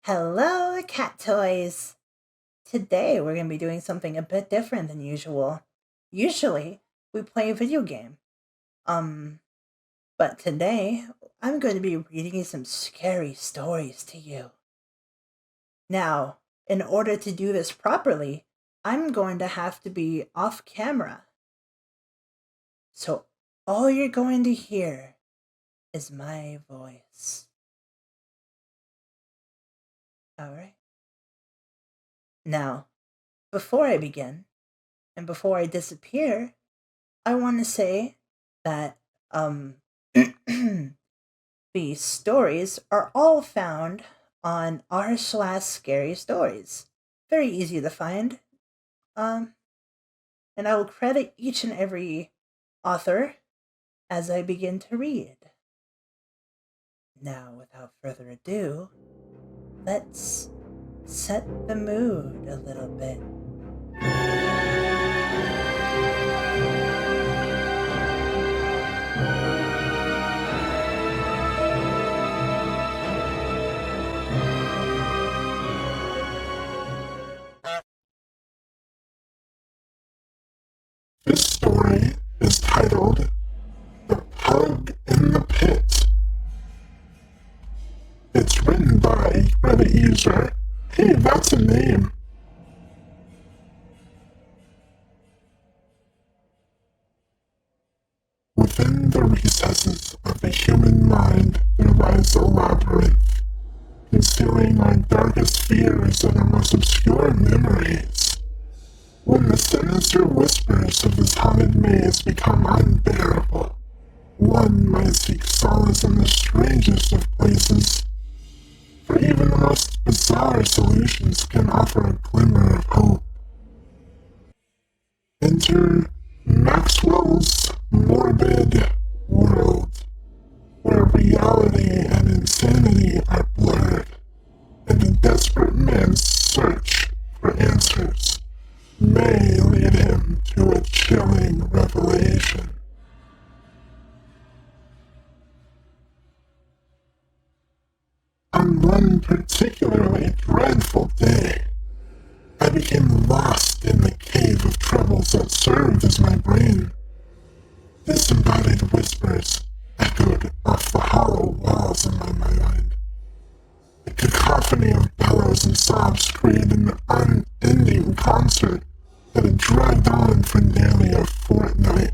Hello, cat toys! Today we're going to be doing something a bit different than usual. Usually, we play a video game. Um, but today, I'm going to be reading some scary stories to you. Now, in order to do this properly, I'm going to have to be off camera. So, all you're going to hear is my voice. Alright? Now, before I begin, and before I disappear, I want to say that these stories are all found on r/scary stories. Very easy to find. And I will credit each and every author as I begin to read. Now, without further ado, let's set the mood a little bit. This story is titled The Pug in the Pit. It's written by Reddit user. Hey, that's a name. Within the recesses of the human mind, there lies a labyrinth, concealing our darkest fears and our most obscure memories. When the sinister whispers of this haunted maze become unbearable, one might seek solace in the strangest of places, for even the most bizarre solutions can offer a glimmer of hope. Enter Maxwell's morbid world, where reality and insanity are blurred, and a desperate man's search for answers may lead him to a chilling revelation. On one particularly dreadful day, I became lost in the cave of troubles that served as my brain. Disembodied whispers echoed off the hollow walls of my mind. A cacophony of bellows and sobs created an unending concert that had dragged on for nearly a fortnight.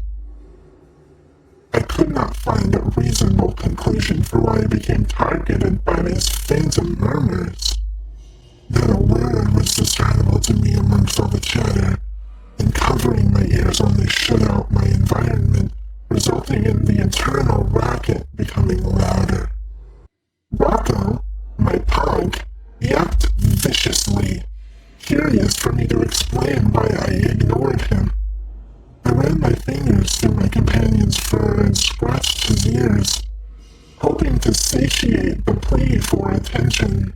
I could not find a reasonable conclusion for why I became targeted by these phantom murmurs. Not a word was discernible to me amongst all the chatter, and covering my ears only shut out my environment, resulting in the internal racket becoming louder. Rocco, my pug, yapped viciously, curious for me to explain why I ignored him. I ran my fingers through my companion's fur and scratched his ears, hoping to satiate the plea for attention.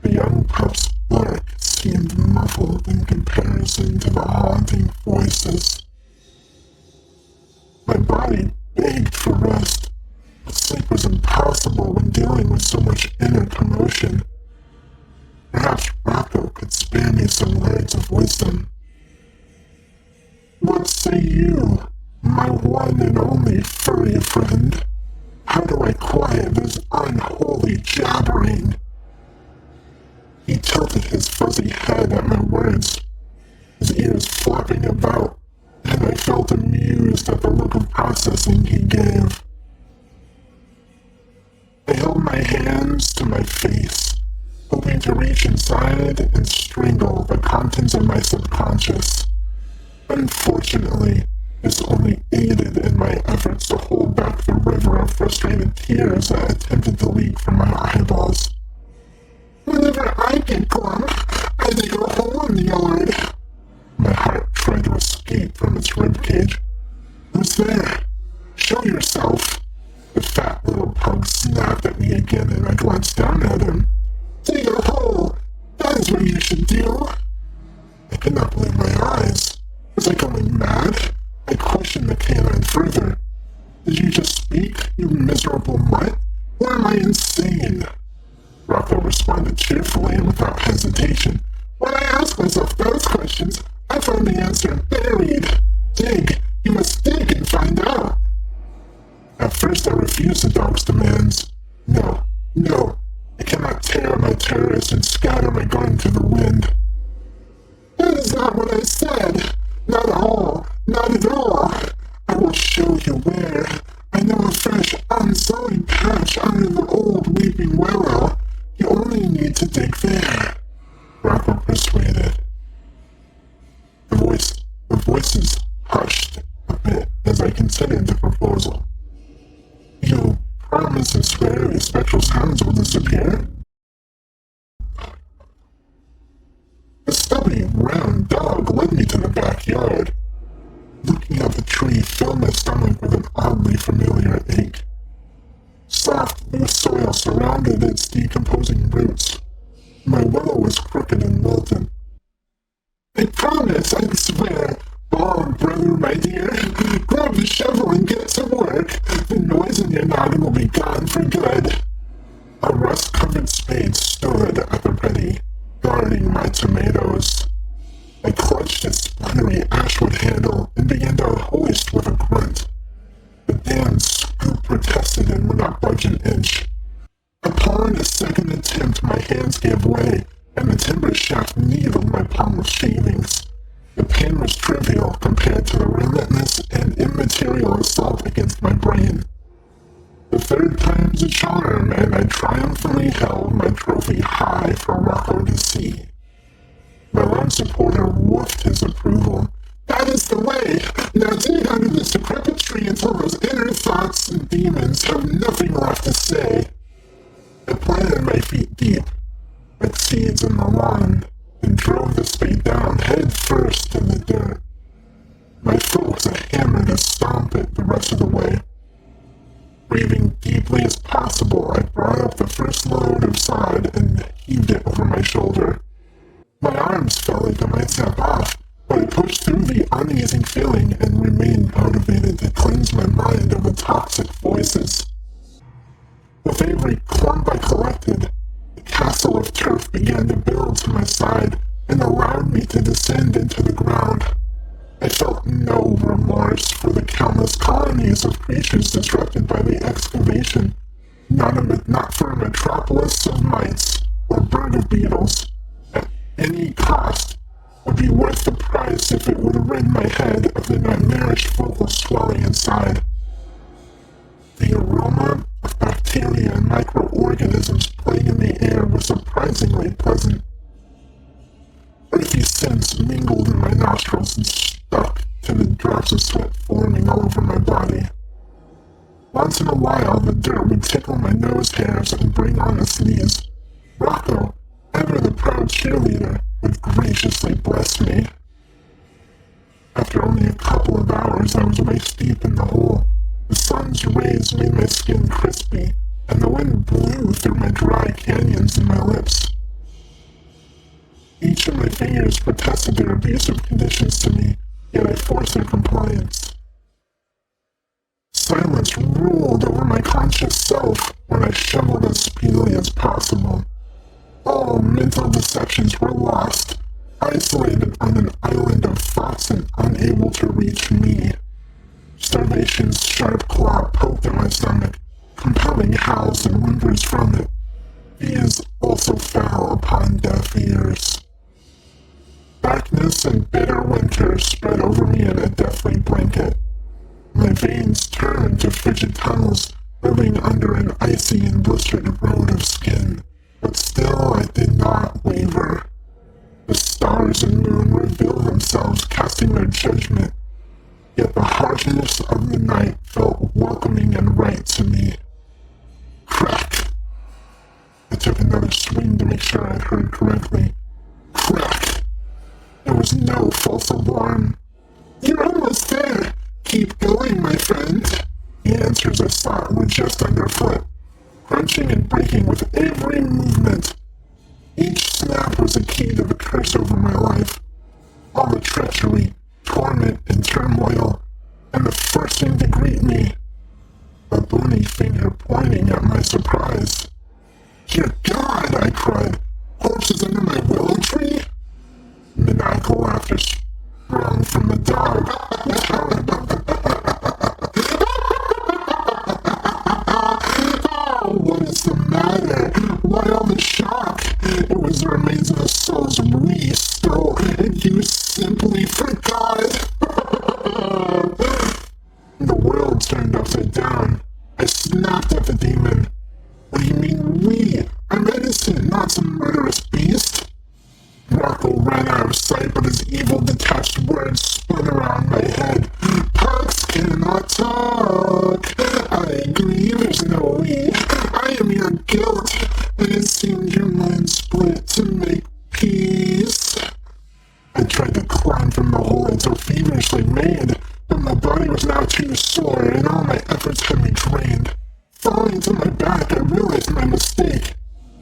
The young pup's bark seemed muffled in comparison to the haunting voices. My body begged for rest, but sleep was impossible when dealing with so much inner commotion. Perhaps Rocco could spare me some words of wisdom. What say you, my one and only furry friend? How do I quiet this unholy jabbering? He tilted his fuzzy head at my words, his ears flapping about, and I felt amused at the look of processing he gave. I held my hands to my face, hoping to reach inside and strangle the contents of my subconscious. Unfortunately, this only aided in my efforts to hold back the river of frustrated tears that attempted to leak from my eyeballs. Whenever I get glum, I dig a hole in the yard. My heart tried to escape from its ribcage. Who's there? Show yourself. The fat little pug snapped at me again, and I glanced down at him. Dig a hole! That is what you should do. I could not believe my cheerfully and without hesitation. When I ask myself those questions, I find the answer buried. Dig. You must dig and find out. At first I refused the dog's demands. No, no, I cannot tear my terrorists and scatter my gun to the wind. That is not what I said. Not at all. Not at all. I will show you where. I know a fresh, unsullied patch under the old weeping willow. You only need to dig there. Rocco persuaded. The voices hushed a bit as I considered the proposal. You promise and swear the spectral sounds will disappear? The stubby, round dog led me to the backyard. Looking at the tree filled my stomach with an oddly familiar ache. Soft, loose soil surrounded its decomposing roots. My willow was crooked and wilted. I promise, I swear. Oh, brother, my dear, grab the shovel and get to work. The noise in your noggin will be gone for good. A rust-covered spade stood at the ready, guarding my tomatoes. I clutched its splintery ashwood handle and began to hoist with a grunt. The damned scoop protested and would not budge an inch. Upon a second attempt, my hands gave way, and the timber shaft needled my palm with shavings. The pain was trivial compared to the relentless and immaterial assault against my brain. The third time's a charm, and I triumphantly held my trophy high for Rocco to see. My lone supporter woofed his approval. That is the way! Now dig under this decrepit tree until those inner thoughts and demons have nothing left to say. I planted my feet deep, like seeds in the lawn, and drove the spade down head first in the dirt. My foot was a hammer to stomp it the rest of the way. Breathing deeply as possible, I brought up the first load of sod and heaved it over my shoulder. My arms felt like they might snap off, but I pushed through the uneasing feeling and remained motivated to cleanse my mind of the toxic voices. With every clump I collected, the castle of turf began to build to my side and allowed me to descend into the ground. I felt no remorse for the countless colonies of creatures disrupted by the excavation, not for a metropolis of mites or bird of beetles. At any cost would be worth the price if it would rid my head of the nightmarish vocal swelling inside. The aroma of bacteria and microorganisms playing in the air was surprisingly pleasant. Earthy scents mingled in my nostrils and stuck to the drops of sweat forming all over my body. Once in a while, the dirt would tickle my nose hairs and bring on a sneeze. Rocco, ever the proud cheerleader, would graciously bless me. After only a couple of hours, I was waist deep in the hole. The sun's rays made my skin crispy, and the wind blew through my dry canyons in my lips. Each of my fingers protested their abusive conditions to me, yet I forced their compliance. Silence ruled over my conscious self when I shoveled as speedily as possible. All mental deceptions were lost, isolated on an island of thoughts and unable to reach me. Starvation's sharp claw poked at my stomach, compelling howls and whimpers from it. These also fell upon deaf ears. Darkness and bitter winter spread over me in a deathly blanket. My veins turned to frigid tunnels, living under an icy and blistered road of skin. But still I did not waver. The stars and moon revealed themselves, casting their judgment. Yet the harshness of the night felt welcoming and right to me. Crack! I took another swing to make sure I'd heard correctly. Crack! There was no false alarm. You're almost there. Keep going, my friend. The answers I sought were just underfoot, crunching and breaking with every movement. Each snap was a key to the curse over my life. All the treachery, torment, and turmoil, and the first thing to greet me. A bony finger pointing at my surprise. Dear God, I cried. as the remains of a soul's re-stole, and you simply forgot. The world turned upside down. I snapped at the demon. What do you mean we? I'm innocent, not some murderous beast. Rocco ran out of sight, but his evil detached words spun around my head. Punks cannot talk. I agree, there's no we. I am your guilt, and it seemed your mind split to make peace. I tried to climb from the hole I'd so feverishly made, but my body was now too sore, and all my efforts had me drained. Falling to my back, I realized my mistake.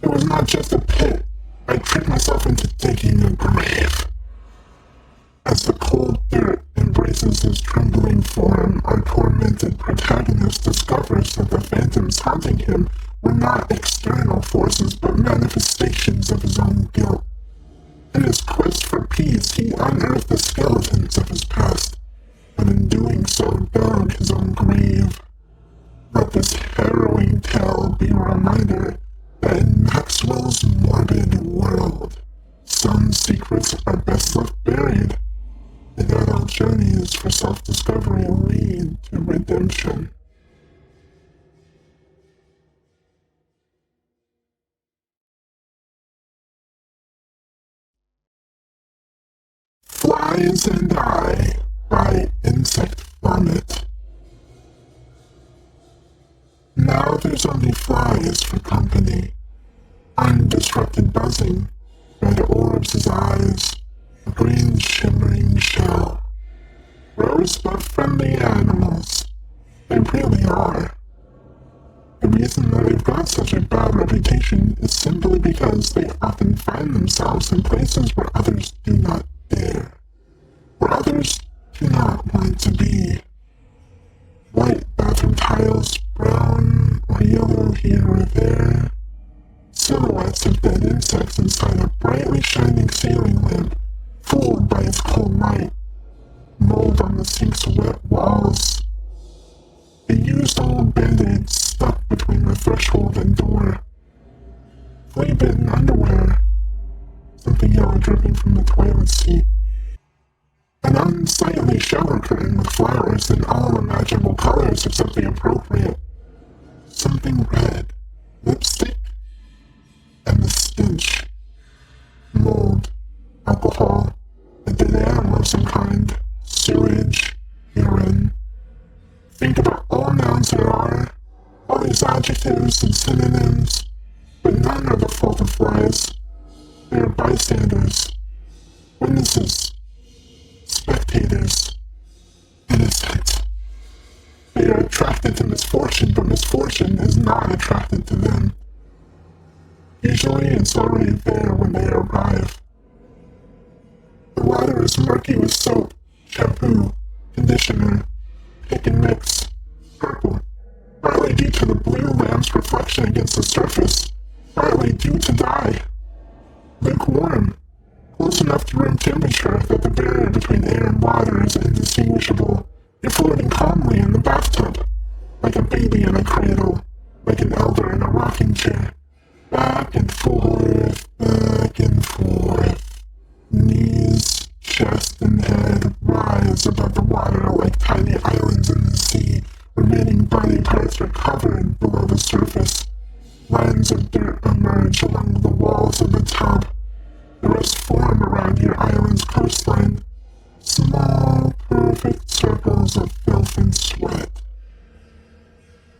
It was not just a pit. I tricked myself into digging a grave. As the cold dirt embraces his trembling form, our tormented protagonist discovers that the phantoms haunting him were not external forces, but manifestations of his own guilt. In his quest for peace, he unearthed the skeletons of his past, but in doing so dug his own grave. Let this harrowing tale be a reminder that in Maxwell's morbid world, some secrets are best left buried, and that all journeys for self-discovery lead to redemption. Flies and I by Insect Vomit. Now there's only flies for company. Undisrupted buzzing, red orbs his eyes, a green shimmering shell. Rosebud-friendly animals. They really are. The reason that they've got such a bad reputation is simply because they often find themselves in places where others do not dare, where others do not want to be. White bathroom tiles, brown or yellow here or there. Silhouettes of dead insects inside a brightly shining ceiling lamp, fooled by its cold light. Mold on the sink's wet walls. A used old band-aid stuck between the threshold and door. Flea-bitten underwear. Something yellow dripping from the toilet seat. An unsightly shower curtain with flowers in all imaginable colors except the appropriate. Something red. Lipstick? And the stench. Mold. Alcohol. A dead animal of some kind. Sewage. Urine. Think about all nouns there are. All these adjectives and synonyms. But none are the fault of flies. They are bystanders. Witnesses. Spectators. Innocent. They are attracted to misfortune, but misfortune is not attracted to them. Usually it's already there when they arrive. The water is murky with soap, shampoo, conditioner, pick and mix, purple, partly due to the blue lamp's reflection against the surface, partly due to dye. Lukewarm, close enough to room temperature that the barrier between air and water is indistinguishable. You're floating calmly in the bathtub, like a baby in a cradle, like an elder in a rocking chair. Back and forth, back and forth. Knees, chest, and head rise above the water like tiny islands in the sea. Remaining body parts are covered below the surface. Lines of dirt emerge along the walls of the tub. The rest form around your island's coastline. Small, perfect circles of filth and sweat.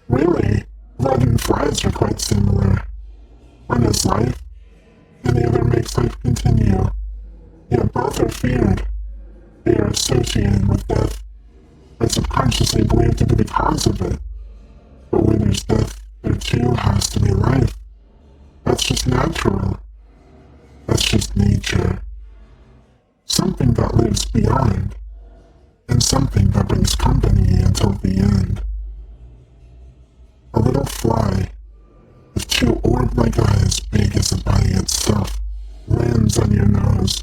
Really, blood and flies are quite similar. One is life, and the other makes life continue. Yet both are feared. They are associated with death, and subconsciously believed to be the cause of it. But where there's death, there too has to be life. That's just natural. That's just nature. Something that lives beyond, and something that brings company until the end. A little fly, with two orb-like eyes big as the body itself, lands on your nose.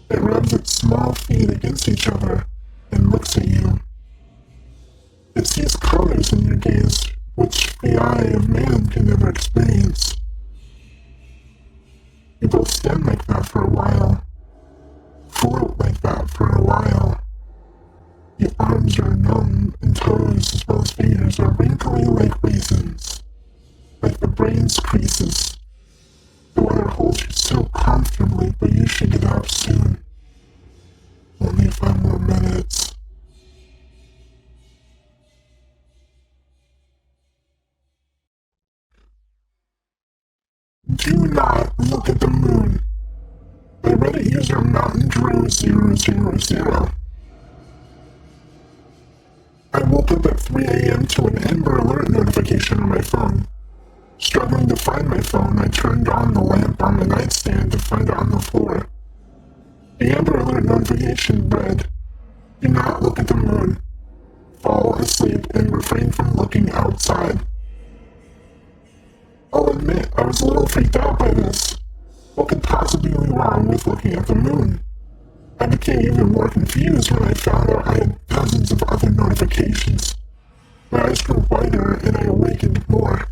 It rubs its small feet against each other and looks at you. It sees colors in your gaze which the eye of man can never experience. You both was 000. I woke up at 3 a.m. to an Amber Alert notification on my phone. Struggling to find my phone, I turned on the lamp on the nightstand to find it on the floor. The Amber Alert notification read, "Do not look at the moon. Fall asleep and refrain from looking outside." I'll admit, I was a little freaked out by this. What could possibly be wrong with looking at the moon? I became even more confused when I found out I had dozens of other notifications. My eyes grew wider and I awakened more.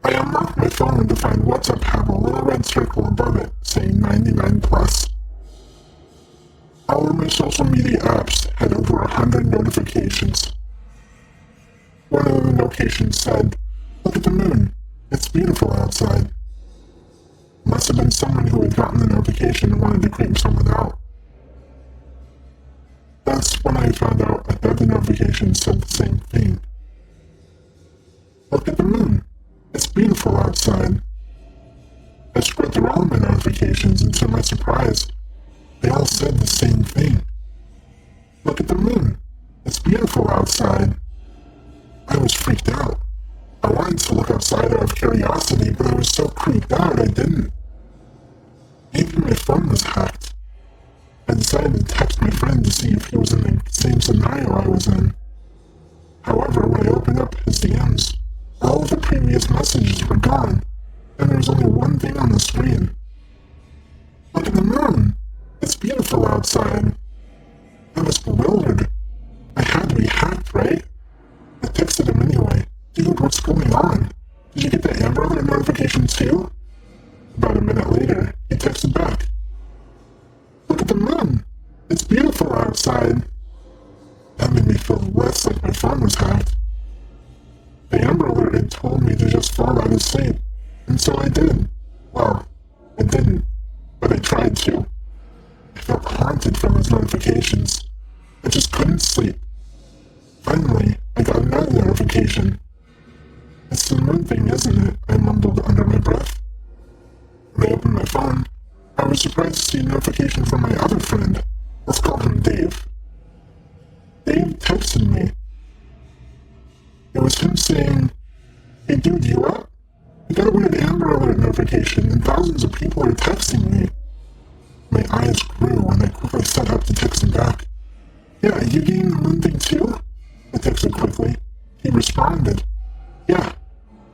I unlocked my phone to find WhatsApp have a little red circle above it saying 99 plus. All of my social media apps had over 100 notifications. One of the notifications said, "Look at the moon. It's beautiful outside." Must have been someone who had gotten the notification and wanted to creep someone out. That's when I found out that the notification said the same thing. "Look at the moon. It's beautiful outside." I scrolled through all of my notifications and to my surprise, they all said the same thing. "Look at the moon. It's beautiful outside." I was freaked out. I wanted to look outside out of curiosity, but I was so creeped out I didn't. Maybe my phone was hacked. I decided to text my friend to see if he was in the same scenario I was in. However, when I opened up his DMs, all of the previous messages were gone, and there was only one thing on the screen. "Look at the moon. It's beautiful outside." I was bewildered. I had to be hacked, right? I texted him anyway. "Dude, what's going on? Did you get the Amber Alert notification too?" About a minute later, he texted back, "Look at the moon. It's beautiful outside." That made me feel less like my phone was hacked. The Amber Alert had told me to just fall out of sleep, and so I did. Well, I didn't, but I tried to. I felt haunted from those notifications. I just couldn't sleep. Finally, I got another notification. "It's the moon thing, isn't it?" I mumbled under my breath. When I opened my phone, I was surprised to see a notification from my other friend. Let's call him Dave. Dave texted me. It was him saying, "Hey dude, you up? I got a weird Amber Alert notification and thousands of people are texting me." My eyes grew and I quickly set up to text him back. "Yeah, are you getting the moon thing too?" I texted quickly. He responded, "Yeah,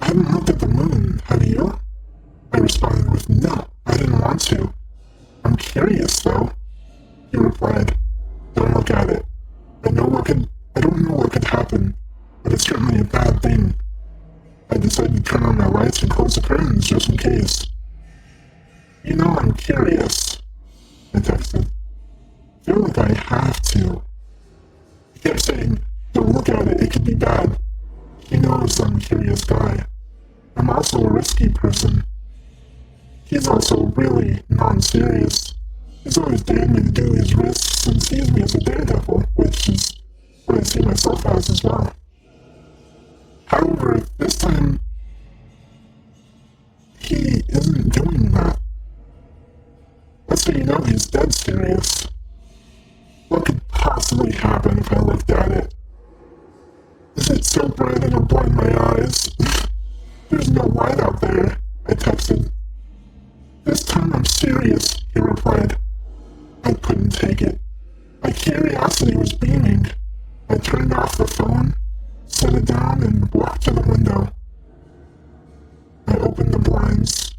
I haven't looked at the moon, have you?" I responded with, "No, I didn't want to. I'm curious though." He replied, "Don't look at it. I don't know what could happen, but it's certainly a bad thing." I decided to turn on my lights and close the curtains just in case. "You know I'm curious," I texted. "I feel like I have to." He kept saying, "Don't look at it, it could be bad." He knows I'm a curious guy. I'm also a risky person. He's also really non-serious. He's always dared me to do his risks and sees me as a daredevil, which is what I see myself as well. However, this time, he isn't doing that. That's how you know he's dead serious. What could possibly happen if I looked at it? Is it so bright it'll blind my eyes? There's no light out there, I texted. "This time I'm serious," he replied. I couldn't take it. My curiosity was beaming. I turned off the phone, set it down, and walked to the window. I opened the blinds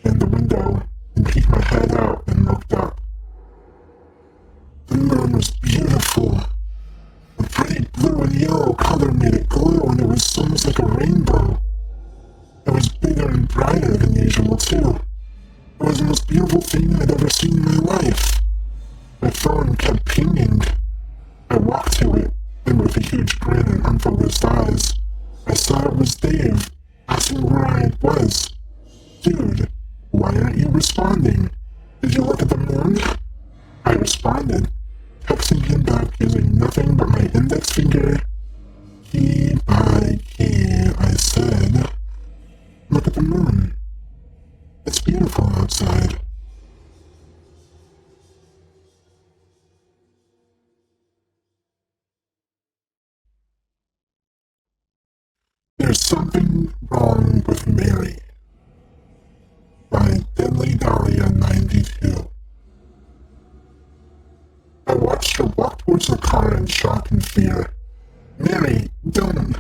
and the window and peeked my head out and looked up. The moon was beautiful. A pretty blue and yellow color made it glow, and it was almost like a rainbow. It was bigger and brighter than usual, too. It was the most beautiful thing I'd ever seen in my life. My phone kept pinging. I walked to it, and with a huge grin and unfocused eyes, I saw it was Dave, asking where I was. "Dude, why aren't you responding? Did you look at the moon?" I responded, texting him back using nothing but my index finger. "Key by key," I said. "Look at the moon. It's beautiful outside." in shock and fear. Mary, don't.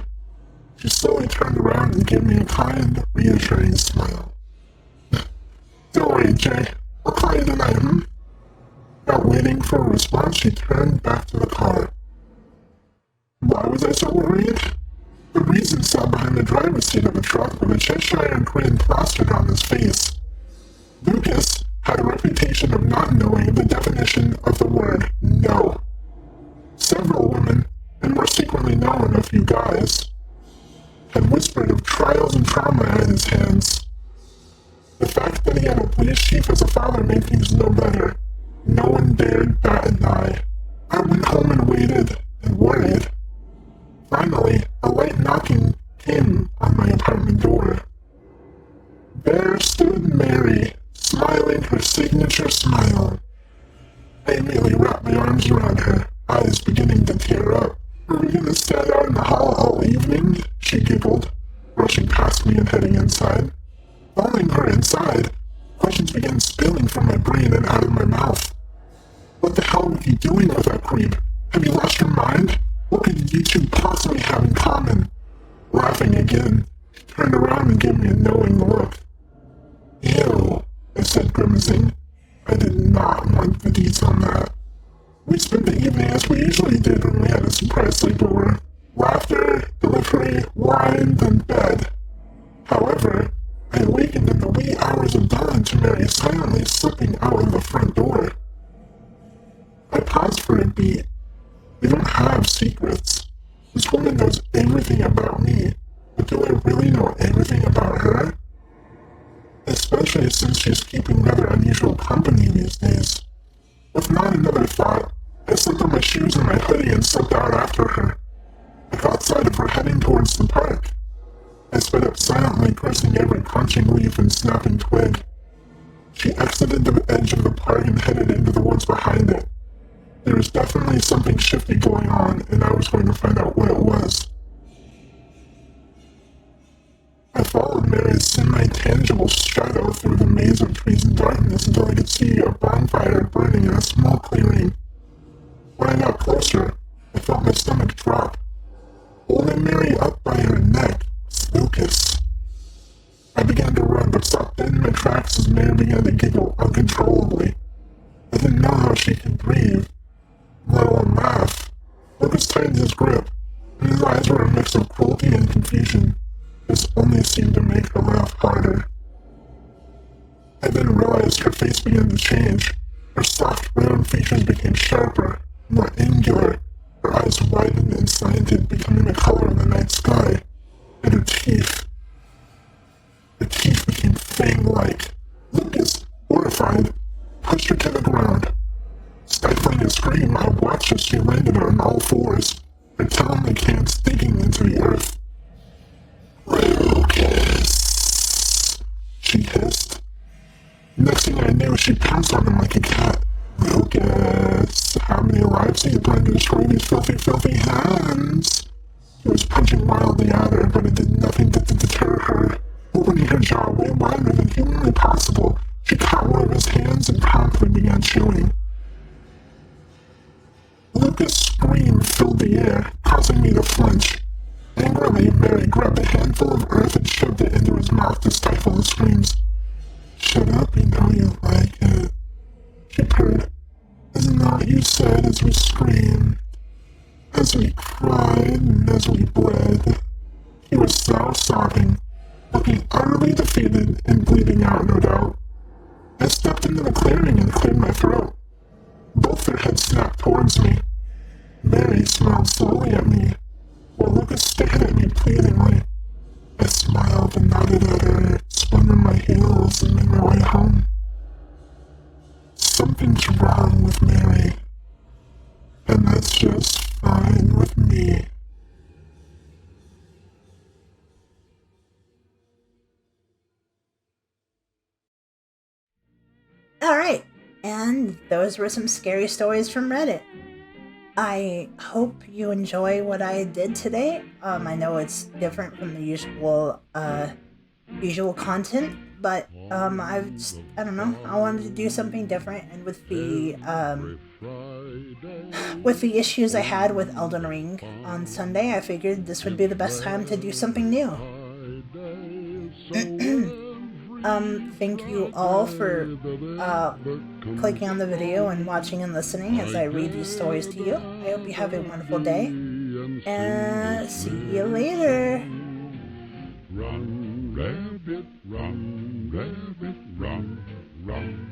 She slowly turned around and gave me a kind, reassuring smile. Don't worry, Jay. I'll call you tonight, Without waiting for a response, she turned back to the car. Why was I so worried? The reason sat behind the driver's seat of the truck with a Cheshire grin plastered on his face. Lucas had a reputation of not knowing the definition of the word no. Several women, and more secretly known a few guys, had whispered of trials and trauma at his hands. The fact that he had a police chief as a father made things no better. No one dared bat an eye. I went home and waited, and worried. Finally, a light knocking came on my apartment door. There stood Mary, smiling her signature smile. I immediately wrapped my arms around her, eyes beginning to tear up. Are we gonna stand out in the hall all evening? She giggled, rushing past me and heading inside. Following her inside, questions began spilling from my brain and out of my mouth. What the hell were you doing with that creep? Have you lost your mind? What could you two possibly have in common? Laughing again, she turned around and gave me a knowing look. Ew, I said, grimacing. I did not want the deeds on that. We spent the evening as we usually did when we had a surprise sleepover. Laughter, delivery, wine, then bed. However, I awakened in the wee hours of dawn to Mary silently slipping out of the front door. I paused for a beat. We don't have secrets. This woman knows everything about me, but do I really know everything about her? Especially since she's keeping rather unusual company these days. With not another thought, I slipped on my shoes and my hoodie and slipped out after her. I caught sight of her heading towards the park. I sped up silently, pressing every crunching leaf and snapping twig. She exited the edge of the park and headed into the woods behind it. There was definitely something shifty going on, and I was going to find out what it was. I followed Mary's semi-tangible shadow through the maze of trees and darkness until I could see a bonfire burning in a small clearing. When I got closer, I felt my stomach drop. Holding Mary up by her neck was Lucas. I began to run, but stopped dead in my tracks as Mary began to giggle uncontrollably. I didn't know how she could breathe, let alone laugh. Lucas tightened his grip, and his eyes were a mix of cruelty and confusion. This only seemed to make her laugh harder. I then realized her face began to change. Her soft, round features became sharper, more angular. Her eyes widened and slanted, becoming the color of the night sky. And her teeth became fang-like. Lucas, horrified, pushed her to the ground. Stifling a scream, I watched as she landed on all fours, her talon-like hands digging into the earth. Lucas, she hissed. Next thing I knew, she pounced on him like a cat. Lucas, how many lives do you plan to destroy these filthy, filthy hands? He was punching wildly at her, but it did nothing to deter her. Opening her jaw way wider than humanly possible, she caught one of his hands and promptly began chewing. Lucas' scream filled the air, causing me to flinch. Angrily, Mary grabbed a handful of earth and shoved it into his mouth to stifle the screams. Shut up, you know you like it. She purred. Isn't that what you said as we screamed? As we cried and as we bled. He was so sobbing, looking utterly defeated and bleeding out, no doubt. I stepped into the clearing and cleared my throat. Both their heads snapped towards me. Mary smiled slowly at me, while Lucas stared at me pleadingly. I smiled and nodded at her, spun on my heels, and made my way home. Something's wrong with Mary, and that's just fine with me. Alright, and those were some scary stories from Reddit. I hope you enjoy what I did today. I know it's different from the usual content, but I don't know, I wanted to do something different, and with the issues I had with Elden Ring on Sunday, I figured this would be the best time to do something new. Thank you all for clicking on the video and watching and listening as I read these stories to you. I hope you have a wonderful day, and see you later. Run, rabbit, run, run, run.